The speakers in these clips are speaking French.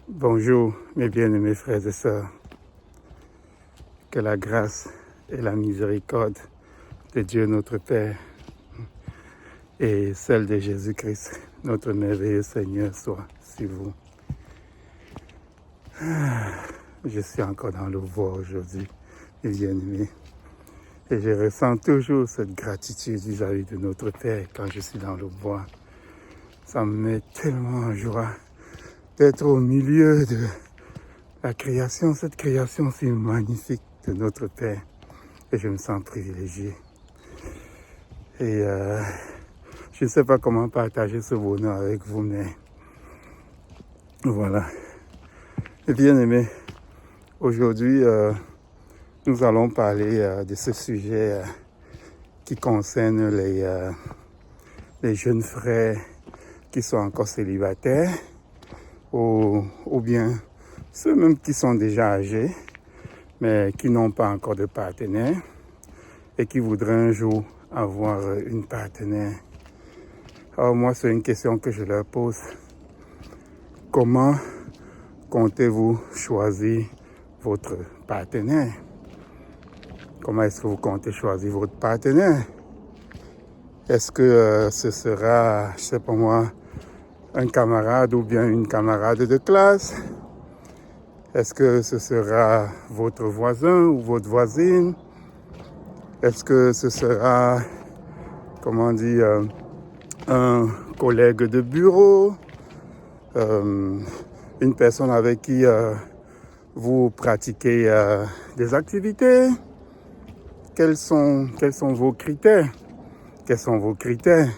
Bonjour mes bien-aimés frères et sœurs. Que la grâce et la miséricorde de Dieu notre Père et celle de Jésus-Christ, notre merveilleux Seigneur, soit sur vous. Je suis encore dans le voie aujourd'hui, mes bien-aimés. Et je ressens toujours cette gratitude vis-à-vis de notre Père quand je suis dans le bois. Ça me met tellement en joie d'être au milieu de la création, cette création si magnifique de notre Père. Et je me sens privilégié. Et je ne sais pas comment partager ce bonheur avec vous, mais voilà. Et bien aimé, aujourd'hui, nous allons parler de ce sujet qui concerne les jeunes frères qui sont encore célibataires ou bien ceux même qui sont déjà âgés, mais qui n'ont pas encore de partenaire et qui voudraient un jour avoir une partenaire. Alors moi, c'est une question que je leur pose. Comment comptez-vous choisir votre partenaire? Comment est-ce que vous comptez choisir votre partenaire? Est-ce que ce sera, je sais pas moi, un camarade ou bien une camarade de classe? Est-ce que ce sera votre voisin ou votre voisine? Est-ce que ce sera, comment dire, un collègue de bureau? Une personne avec qui vous pratiquez des activités? Quels sont vos critères? Quels sont vos critères?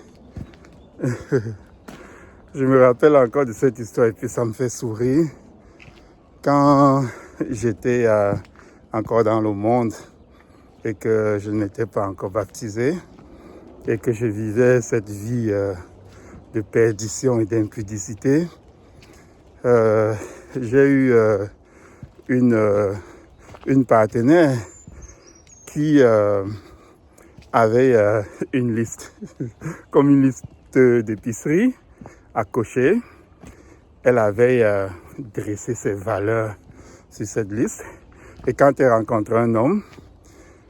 Je me rappelle encore de cette histoire et puis ça me fait sourire. Quand j'étais encore dans le monde et que je n'étais pas encore baptisé et que je vivais cette vie de perdition et d'impudicité, j'ai eu une partenaire qui avait une liste, comme une liste d'épicerie à cocher. Elle avait dressé ses valeurs sur cette liste. Et quand elle rencontrait un homme,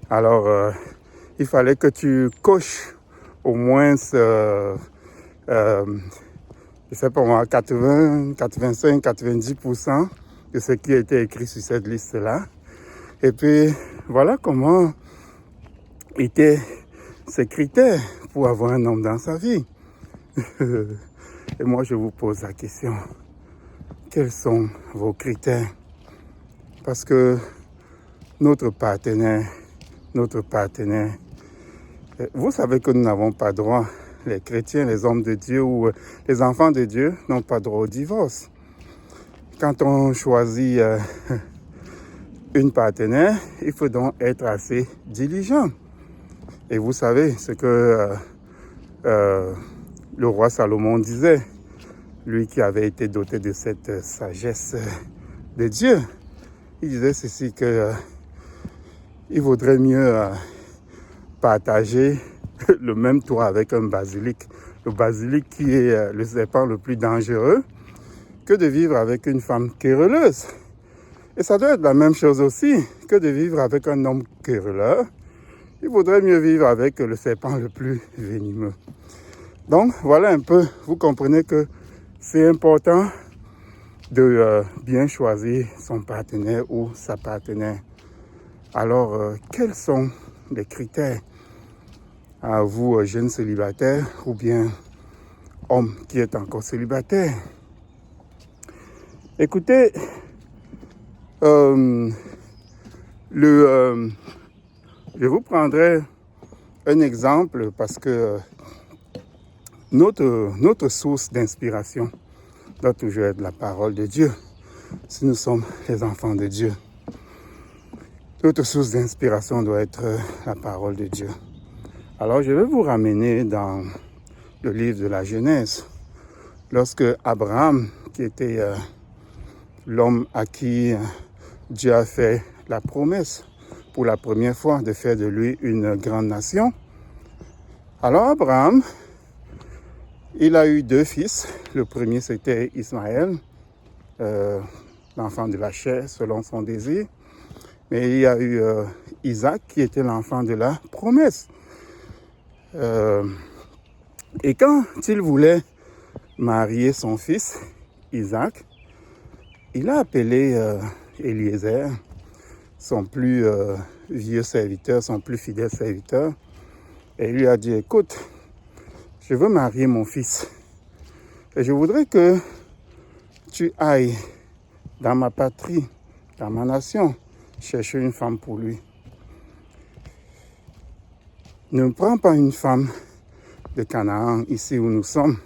alors il fallait que tu coches au moins, je sais pas moi, 80, 85, 90% de ce qui était écrit sur cette liste-là. Et puis, voilà comment étaient ces critères pour avoir un homme dans sa vie. Et moi, je vous pose la question. Quels sont vos critères? Parce que notre partenaire, vous savez que nous n'avons pas droit, les chrétiens, les hommes de Dieu ou les enfants de Dieu n'ont pas droit au divorce. Quand on choisit une partenaire, il faut donc être assez diligent. Et vous savez ce que le roi Salomon disait, lui qui avait été doté de cette sagesse de Dieu. Il disait ceci que il vaudrait mieux partager le même toit avec un basilic. Le basilic qui est le serpent le plus dangereux, que de vivre avec une femme querelleuse. Et ça doit être la même chose aussi que de vivre avec un homme querelleur. Il vaudrait mieux vivre avec le serpent le plus venimeux. Donc voilà un peu, vous comprenez que c'est important de bien choisir son partenaire ou sa partenaire. Alors, quels sont les critères à vous, jeunes célibataires ou bien hommes qui êtes encore célibataires? Écoutez, je vous prendrai un exemple parce que notre source d'inspiration doit toujours être la parole de Dieu, si nous sommes les enfants de Dieu. Notre source d'inspiration doit être la parole de Dieu. Alors je vais vous ramener dans le livre de la Genèse, lorsque Abraham, qui était l'homme à qui Dieu a fait la promesse pour la première fois de faire de lui une grande nation. Alors Abraham Il a eu 2 fils. Le premier, c'était Ismaël, l'enfant de la chair, selon son désir. Mais il y a eu Isaac, qui était l'enfant de la promesse. Et quand il voulait marier son fils, Isaac, il a appelé Eliezer, son plus vieux serviteur, son plus fidèle serviteur, et il lui a dit, écoute, je veux marier mon fils, et je voudrais que tu ailles dans ma patrie, dans ma nation, chercher une femme pour lui. Ne prends pas une femme de Canaan, ici où nous sommes,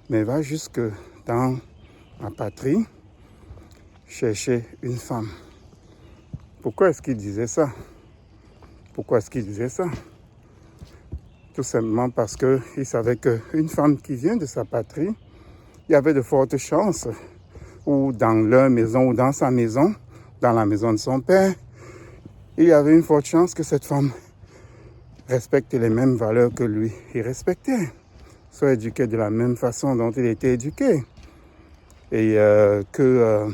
mais va jusque dans ma patrie, chercher une femme. Pourquoi est-ce qu'il disait ça? Pourquoi est-ce qu'il disait ça? Tout simplement parce qu'il savait qu'une femme qui vient de sa patrie, il y avait de fortes chances, ou dans leur maison, ou dans sa maison, dans la maison de son père, il y avait une forte chance que cette femme respecte les mêmes valeurs que lui. Il respectait, soit éduqué de la même façon dont il était éduqué. Et que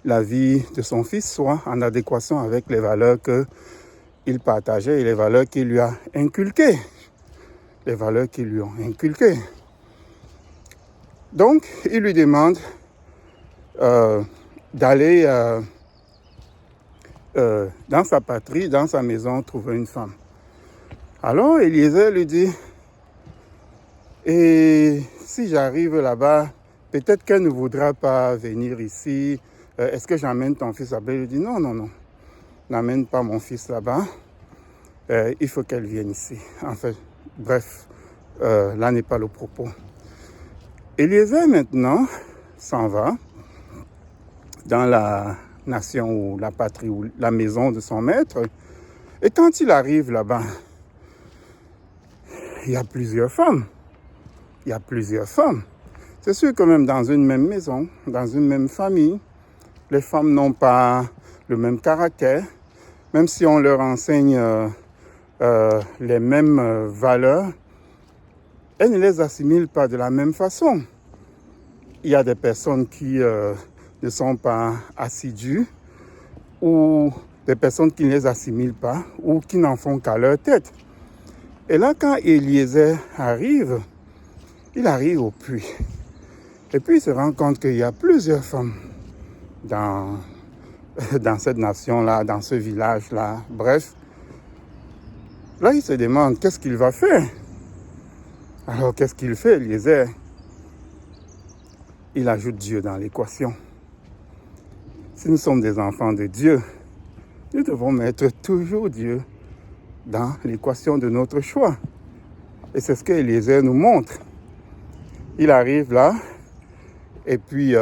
la vie de son fils soit en adéquation avec les valeurs qu'il partageait et les valeurs qu'il lui a inculquées. Les valeurs qu'il lui ont inculquées. Donc, il lui demande d'aller dans sa patrie, dans sa maison, trouver une femme. Alors, Eliezer lui dit, et si j'arrive là-bas, peut-être qu'elle ne voudra pas venir ici. Est-ce que j'emmène ton fils là-bas? Il lui dit, non, n'amène pas mon fils là-bas. Il faut qu'elle vienne ici. En fait, bref, là n'est pas le propos. Eliezer, maintenant, s'en va dans la nation ou la patrie ou la maison de son maître. Et quand il arrive là-bas, il y a plusieurs femmes. Il y a plusieurs femmes. C'est sûr que même dans une même maison, dans une même famille, les femmes n'ont pas le même caractère. Même si on leur enseigne les mêmes valeurs, elles ne les assimilent pas de la même façon. Il y a des personnes qui ne sont pas assidues ou des personnes qui ne les assimilent pas ou qui n'en font qu'à leur tête. Et là, quand Eliezer arrive, il arrive au puits. Et puis, il se rend compte qu'il y a plusieurs femmes dans cette nation-là, dans ce village-là. Bref, là, il se demande qu'est-ce qu'il va faire. Alors, qu'est-ce qu'il fait, Eliezer? Il ajoute Dieu dans l'équation. Si nous sommes des enfants de Dieu, nous devons mettre toujours Dieu dans l'équation de notre choix. Et c'est ce que Eliezer nous montre. Il arrive là, et puis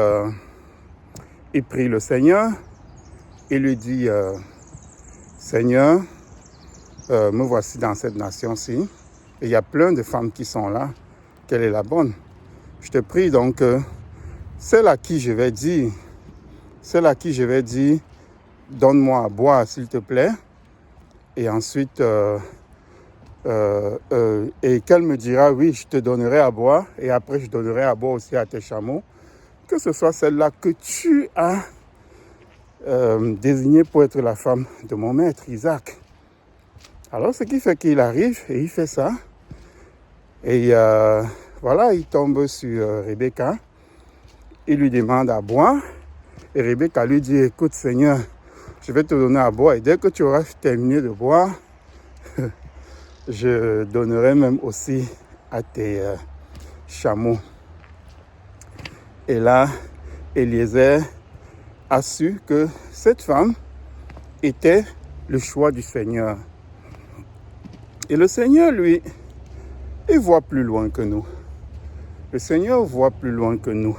il prie le Seigneur, et lui dit, Seigneur, me voici dans cette nation-ci, et il y a plein de femmes qui sont là, quelle est la bonne? Je te prie donc, celle à qui je vais dire, donne-moi à boire s'il te plaît, et ensuite, et qu'elle me dira, oui, je te donnerai à boire, et après je donnerai à boire aussi à tes chameaux, que ce soit celle-là que tu as désignée pour être la femme de mon maître, Isaac. Alors, ce qui fait qu'il arrive, et il fait ça, et voilà, il tombe sur Rebecca, il lui demande à boire, et Rebecca lui dit, écoute Seigneur, je vais te donner à boire, et dès que tu auras terminé de boire, je donnerai même aussi à tes chameaux. Et là, Eliezer a su que cette femme était le choix du Seigneur. Et le Seigneur, lui, il voit plus loin que nous. Le Seigneur voit plus loin que nous.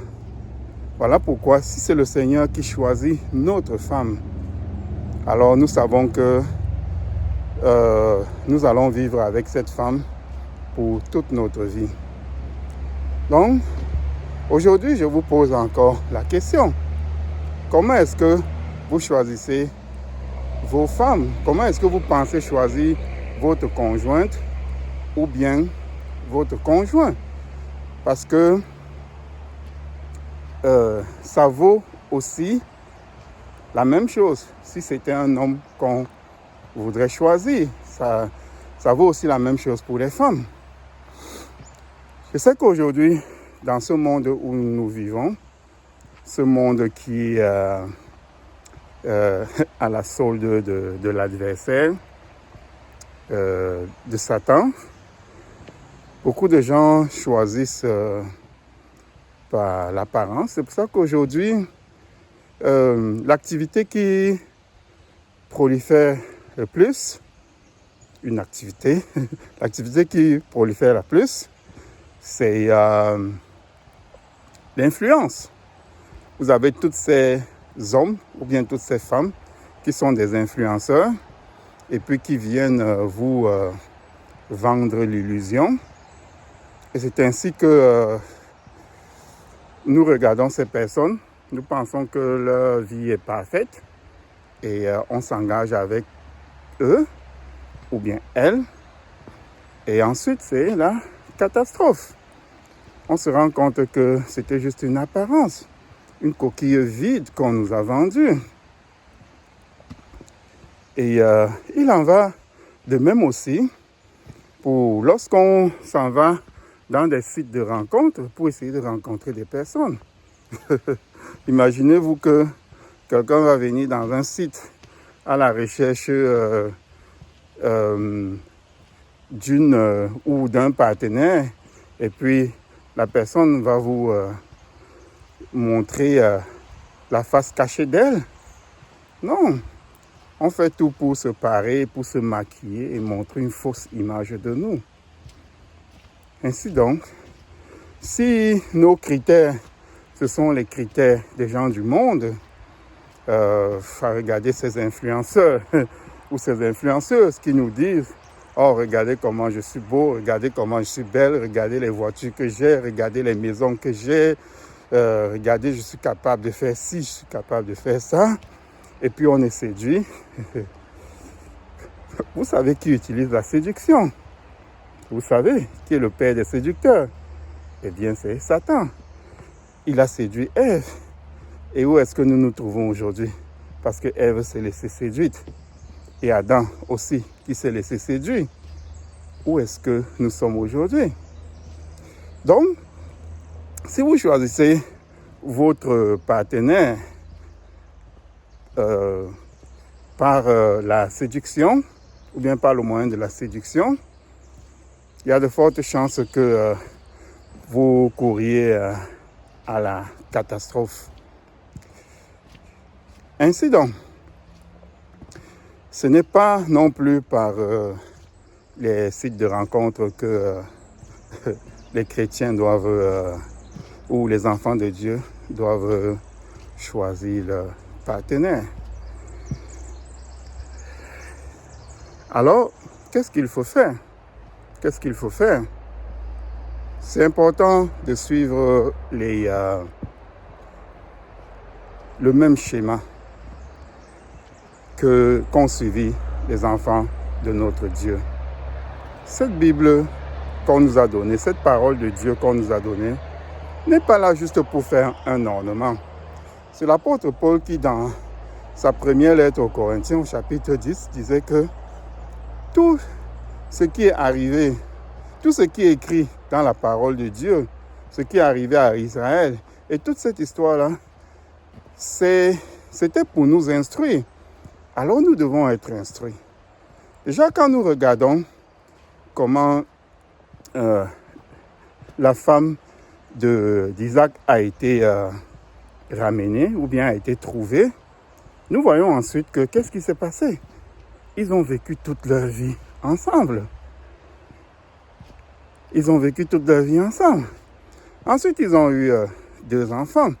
Voilà pourquoi, si c'est le Seigneur qui choisit notre femme, alors nous savons que nous allons vivre avec cette femme pour toute notre vie. Donc, aujourd'hui, je vous pose encore la question. Comment est-ce que vous choisissez vos femmes? Comment est-ce que vous pensez choisir votre conjointe ou bien votre conjoint? parce que ça vaut aussi la même chose. Si c'était un homme qu'on voudrait choisir, ça vaut aussi la même chose pour les femmes. Je sais qu'aujourd'hui, dans ce monde où nous vivons, ce monde qui est à la solde de l'adversaire, de Satan, beaucoup de gens choisissent par l'apparence. C'est pour ça qu'aujourd'hui, l'activité qui prolifère le plus, l'activité qui prolifère la plus, c'est l'influence. Vous avez tous ces hommes ou bien toutes ces femmes qui sont des influenceurs et puis qui viennent vous vendre l'illusion. Et c'est ainsi que nous regardons ces personnes, nous pensons que leur vie est parfaite et on s'engage avec eux ou bien elles. Et ensuite, c'est la catastrophe. On se rend compte que c'était juste une apparence, une coquille vide qu'on nous a vendue. Et il en va de même aussi pour lorsqu'on s'en va dans des sites de rencontres pour essayer de rencontrer des personnes. Imaginez-vous que quelqu'un va venir dans un site à la recherche d'une ou d'un partenaire et puis la personne va vous montrer la face cachée d'elle. Non, on fait tout pour se parer, pour se maquiller et montrer une fausse image de nous. Ainsi donc, si nos critères, ce sont les critères des gens du monde, à regarder ces influenceurs ou ces influenceuses qui nous disent « Oh, regardez comment je suis beau, regardez comment je suis belle, regardez les voitures que j'ai, regardez les maisons que j'ai, regardez, je suis capable de faire ci, je suis capable de faire ça. » Et puis on est séduit. Vous savez qui utilise la séduction? Vous savez qui est le père des séducteurs? Eh bien, c'est Satan. Il a séduit Ève. Et où est-ce que nous nous trouvons aujourd'hui? Parce que Ève s'est laissée séduite. Et Adam aussi, qui s'est laissé séduire. Où est-ce que nous sommes aujourd'hui? Donc, si vous choisissez votre partenaire par la séduction, ou bien par le moyen de la séduction, il y a de fortes chances que vous couriez à la catastrophe. Ainsi donc, ce n'est pas non plus par les sites de rencontres que les chrétiens doivent, ou les enfants de Dieu doivent choisir leur partenaire. Alors, qu'est-ce qu'il faut faire? Qu'est-ce qu'il faut faire? C'est important de suivre le même schéma qu'ont suivi les enfants de notre Dieu. Cette Bible qu'on nous a donnée, cette parole de Dieu qu'on nous a donnée, n'est pas là juste pour faire un ornement. C'est l'apôtre Paul qui, dans sa première lettre aux Corinthiens, au chapitre 10, disait que tout ce qui est arrivé, tout ce qui est écrit dans la parole de Dieu, ce qui est arrivé à Israël, et toute cette histoire-là, c'était pour nous instruire. Alors nous devons être instruits. Déjà, quand nous regardons comment la femme d'Isaac a été ramenée ou bien a été trouvée, nous voyons ensuite que qu'est-ce qui s'est passé? Ils ont vécu toute leur vie ensemble. Ils ont vécu toute leur vie ensemble. Ensuite, ils ont eu 2 enfants.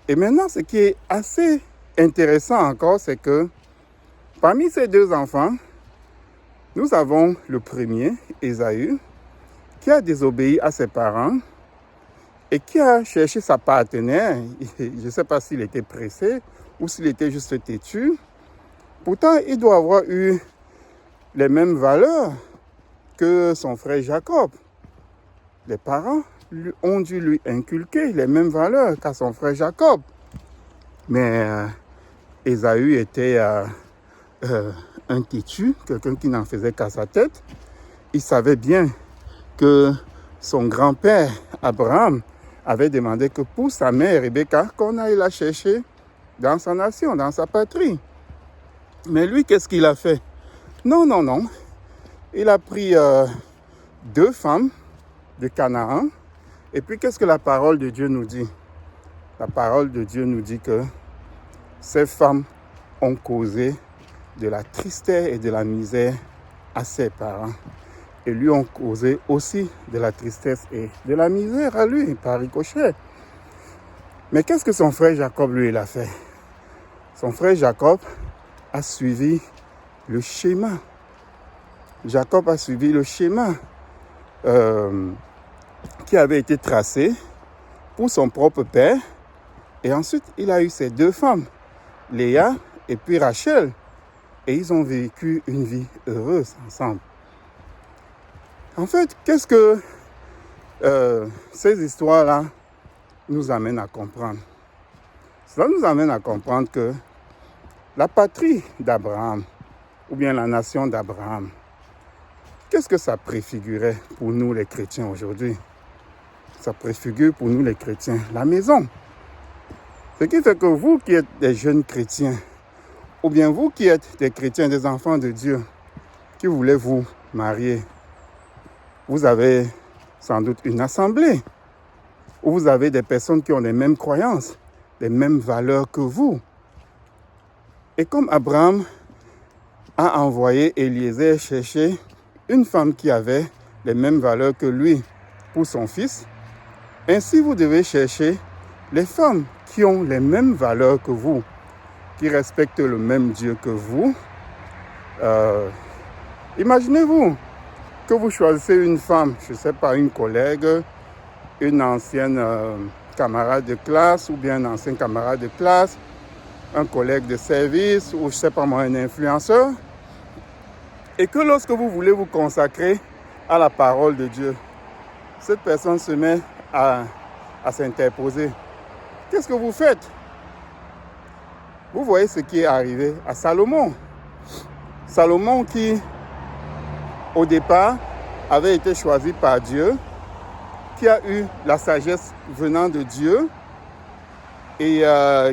Et maintenant, ce qui est assez intéressant encore, c'est que parmi ces 2 enfants, nous avons le premier, Ésaü, qui a désobéi à ses parents et qui a cherché sa partenaire. Je ne sais pas s'il était pressé ou s'il était juste têtu. Pourtant, il doit avoir eu les mêmes valeurs que son frère Jacob. Les parents ont dû lui inculquer les mêmes valeurs qu'à son frère Jacob. Mais Ésaü était un têtu, quelqu'un qui n'en faisait qu'à sa tête. Il savait bien que son grand-père Abraham avait demandé que pour sa mère Rebecca, qu'on aille la chercher dans sa nation, dans sa patrie. Mais lui, qu'est-ce qu'il a fait? Non. Il a pris 2 femmes de Canaan. Et puis, qu'est-ce que la parole de Dieu nous dit? La parole de Dieu nous dit que ces femmes ont causé de la tristesse et de la misère à ses parents. Et lui ont causé aussi de la tristesse et de la misère à lui, par ricochet. Mais qu'est-ce que son frère Jacob, lui, il a fait? Son frère Jacob a suivi le schéma. Jacob a suivi le schéma qui avait été tracé pour son propre père. Et ensuite, il a eu ses 2 femmes, Léa et puis Rachel. Et ils ont vécu une vie heureuse ensemble. En fait, qu'est-ce que ces histoires-là nous amènent à comprendre? Cela nous amène à comprendre que la patrie d'Abraham, ou bien la nation d'Abraham, qu'est-ce que ça préfigurait pour nous les chrétiens aujourd'hui? Ça préfigure pour nous les chrétiens la maison. Ce qui fait que vous qui êtes des jeunes chrétiens, ou bien vous qui êtes des chrétiens, des enfants de Dieu, qui voulez vous marier, vous avez sans doute une assemblée, où vous avez des personnes qui ont les mêmes croyances, les mêmes valeurs que vous. Et comme Abraham a envoyé Eliezer chercher une femme qui avait les mêmes valeurs que lui pour son fils, ainsi vous devez chercher les femmes qui ont les mêmes valeurs que vous, qui respectent le même Dieu que vous. Imaginez-vous que vous choisissez une femme, je ne sais pas, une collègue, une ancienne camarade de classe ou bien un ancien camarade de classe, un collègue de service ou je ne sais pas moi, un influenceur, et que lorsque vous voulez vous consacrer à la parole de Dieu, cette personne se met à s'interposer. Qu'est-ce que vous faites? Vous voyez ce qui est arrivé à Salomon. Salomon qui, au départ, avait été choisi par Dieu, qui a eu la sagesse venant de Dieu et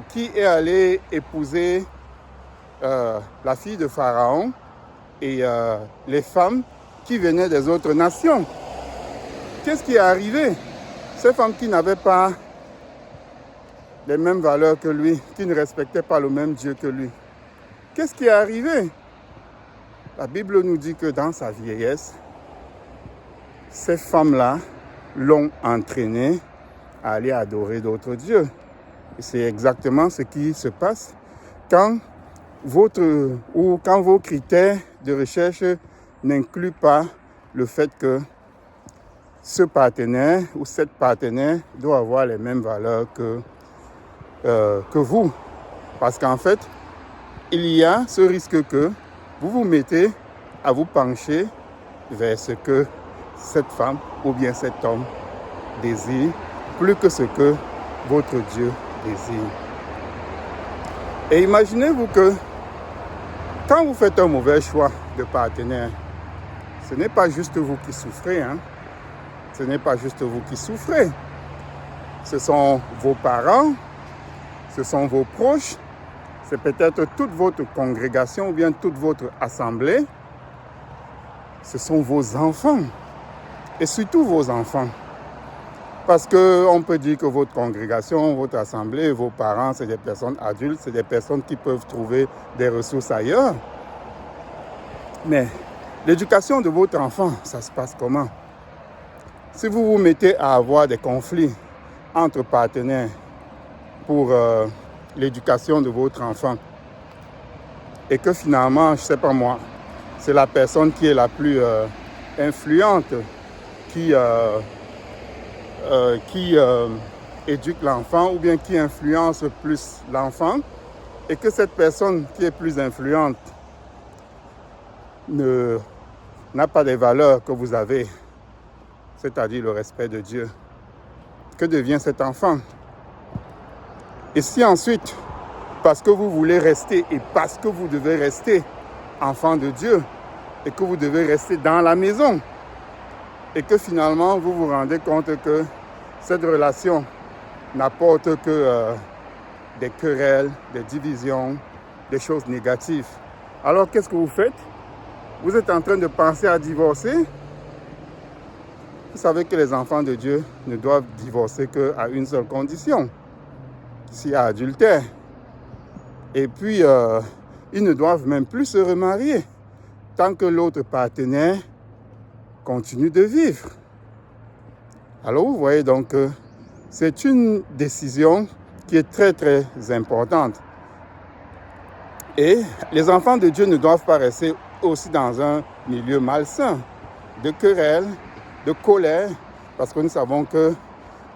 qui est allé épouser la fille de Pharaon et les femmes qui venaient des autres nations. Qu'est-ce qui est arrivé? Ces femmes qui n'avaient pas les mêmes valeurs que lui, qui ne respectaient pas le même Dieu que lui. Qu'est-ce qui est arrivé? La Bible nous dit que dans sa vieillesse, ces femmes-là l'ont entraîné à aller adorer d'autres dieux. Et c'est exactement ce qui se passe quand vos critères de recherche n'incluent pas le fait que ce partenaire ou cette partenaire doit avoir les mêmes valeurs que vous. Parce qu'en fait, il y a ce risque que vous vous mettez à vous pencher vers ce que cette femme ou bien cet homme désire, plus que ce que votre Dieu désire. Et imaginez-vous que quand vous faites un mauvais choix de partenaire, ce n'est pas juste vous qui souffrez, hein? Ce n'est pas juste vous qui souffrez. Ce sont vos parents, ce sont vos proches, c'est peut-être toute votre congrégation ou bien toute votre assemblée. Ce sont vos enfants et surtout vos enfants. Parce qu'on peut dire que votre congrégation, votre assemblée, vos parents, c'est des personnes adultes, c'est des personnes qui peuvent trouver des ressources ailleurs. Mais l'éducation de votre enfant, ça se passe comment? Si vous vous mettez à avoir des conflits entre partenaires pour l'éducation de votre enfant et que finalement, je ne sais pas moi, c'est la personne qui est la plus influente qui éduque l'enfant ou bien qui influence plus l'enfant et que cette personne qui est plus influente n'a pas des valeurs que vous avez, c'est-à-dire le respect de Dieu. que devient cet enfant? Et si ensuite, parce que vous voulez rester et parce que vous devez rester enfant de Dieu et que vous devez rester dans la maison et que finalement vous vous rendez compte que cette relation n'apporte que des querelles, des divisions, des choses négatives. Alors qu'est-ce que vous faites? Vous êtes en train de penser à divorcer? Vous savez que les enfants de Dieu ne doivent divorcer qu'à une seule condition, s'il y a adultère. Et puis, ils ne doivent même plus se remarier tant que l'autre partenaire continue de vivre. Alors vous voyez donc que c'est une décision qui est très très importante. Et les enfants de Dieu ne doivent pas rester aussi dans un milieu malsain, de querelles, de colère, parce que nous savons que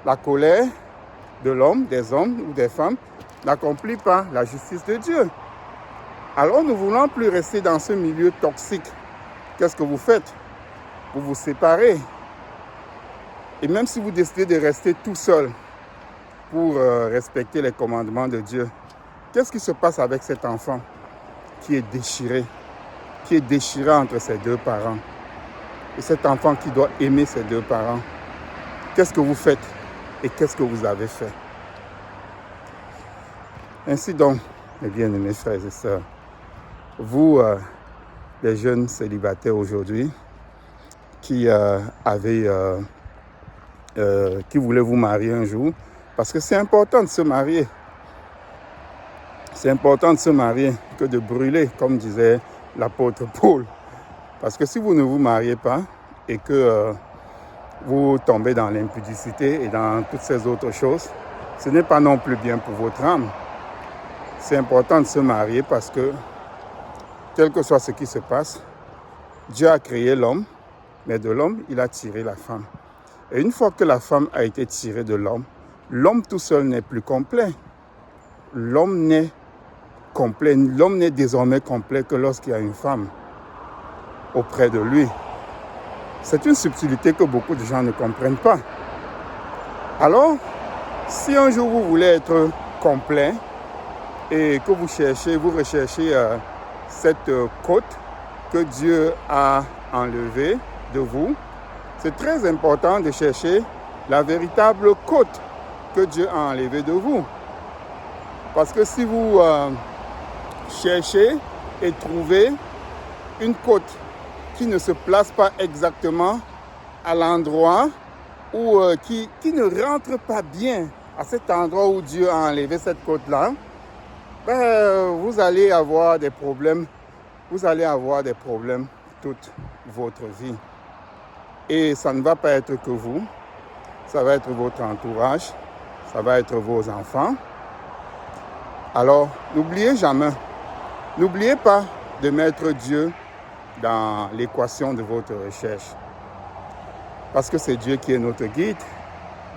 la colère de l'homme, des hommes ou des femmes, n'accomplit pas la justice de Dieu. Alors nous ne voulons plus rester dans ce milieu toxique. Qu'est-ce que vous faites? Vous vous séparez. Et même si vous décidez de rester tout seul pour respecter les commandements de Dieu, qu'est-ce qui se passe avec cet enfant qui est déchiré entre ses deux parents? Et cet enfant qui doit aimer ses deux parents, qu'est-ce que vous faites et qu'est-ce que vous avez fait? Ainsi donc, mes bien-aimés frères et sœurs, vous, les jeunes célibataires aujourd'hui, qui voulaient vous marier un jour, parce que c'est important de se marier. C'est important de se marier que de brûler, comme disait l'apôtre Paul. Parce que si vous ne vous mariez pas et que vous tombez dans l'impudicité et dans toutes ces autres choses, ce n'est pas non plus bien pour votre âme. C'est important de se marier parce que, quel que soit ce qui se passe, Dieu a créé l'homme, mais de l'homme, il a tiré la femme. Et une fois que la femme a été tirée de l'homme, l'homme tout seul n'est plus complet. L'homme n'est désormais complet que lorsqu'il y a une femme auprès de lui. C'est une subtilité que beaucoup de gens ne comprennent pas. Alors, si un jour vous voulez être complet et que vous recherchez cette côte que Dieu a enlevée de vous, c'est très important de chercher la véritable côte que Dieu a enlevée de vous. Parce que si vous cherchez et trouvez une côte qui ne se place pas exactement à l'endroit ou qui ne rentre pas bien à cet endroit où Dieu a enlevé cette côte-là, vous allez avoir des problèmes. Vous allez avoir des problèmes toute votre vie. Et ça ne va pas être que vous, ça va être votre entourage, ça va être vos enfants. Alors, n'oubliez pas de mettre Dieu dans l'équation de votre recherche. Parce que c'est Dieu qui est notre guide,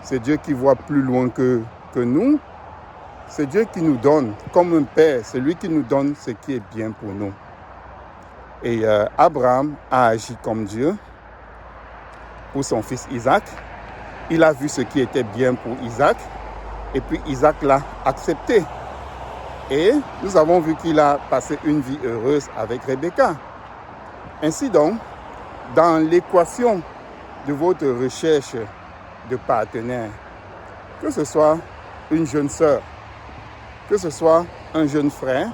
c'est Dieu qui voit plus loin que nous, c'est Dieu qui nous donne, comme un père, c'est lui qui nous donne ce qui est bien pour nous. Et Abraham a agi comme Dieu pour son fils Isaac. Il a vu ce qui était bien pour Isaac et puis Isaac l'a accepté. Et nous avons vu qu'il a passé une vie heureuse avec Rebecca. Ainsi donc, dans l'équation de votre recherche de partenaire, que ce soit une jeune sœur, que ce soit un jeune frère,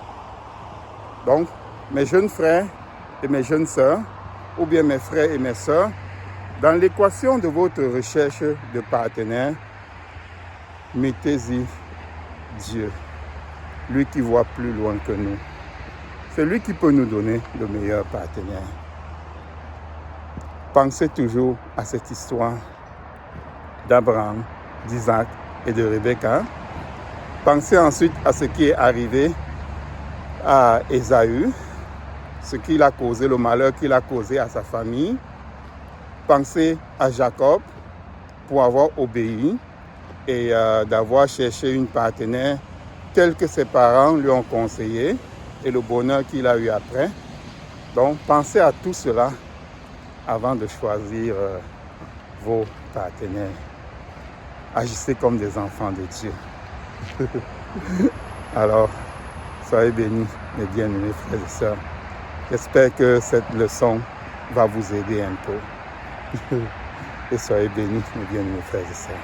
donc mes jeunes frères et mes jeunes sœurs, ou bien mes frères et mes sœurs, dans l'équation de votre recherche de partenaire, mettez-y Dieu, lui qui voit plus loin que nous. C'est lui qui peut nous donner le meilleur partenaire. Pensez toujours à cette histoire d'Abraham, d'Isaac et de Rebecca. Pensez ensuite à ce qui est arrivé à Ésaü, ce qu'il a causé, le malheur qu'il a causé à sa famille. Pensez à Jacob pour avoir obéi et d'avoir cherché une partenaire telle que ses parents lui ont conseillé et le bonheur qu'il a eu après. Donc, pensez à tout cela avant de choisir vos partenaires. agissez comme des enfants de Dieu. Alors, soyez bénis, mes bien-aimés frères et sœurs. J'espère que cette leçon va vous aider un peu. Et soyez bénis, mes bien-aimés frères et sœurs.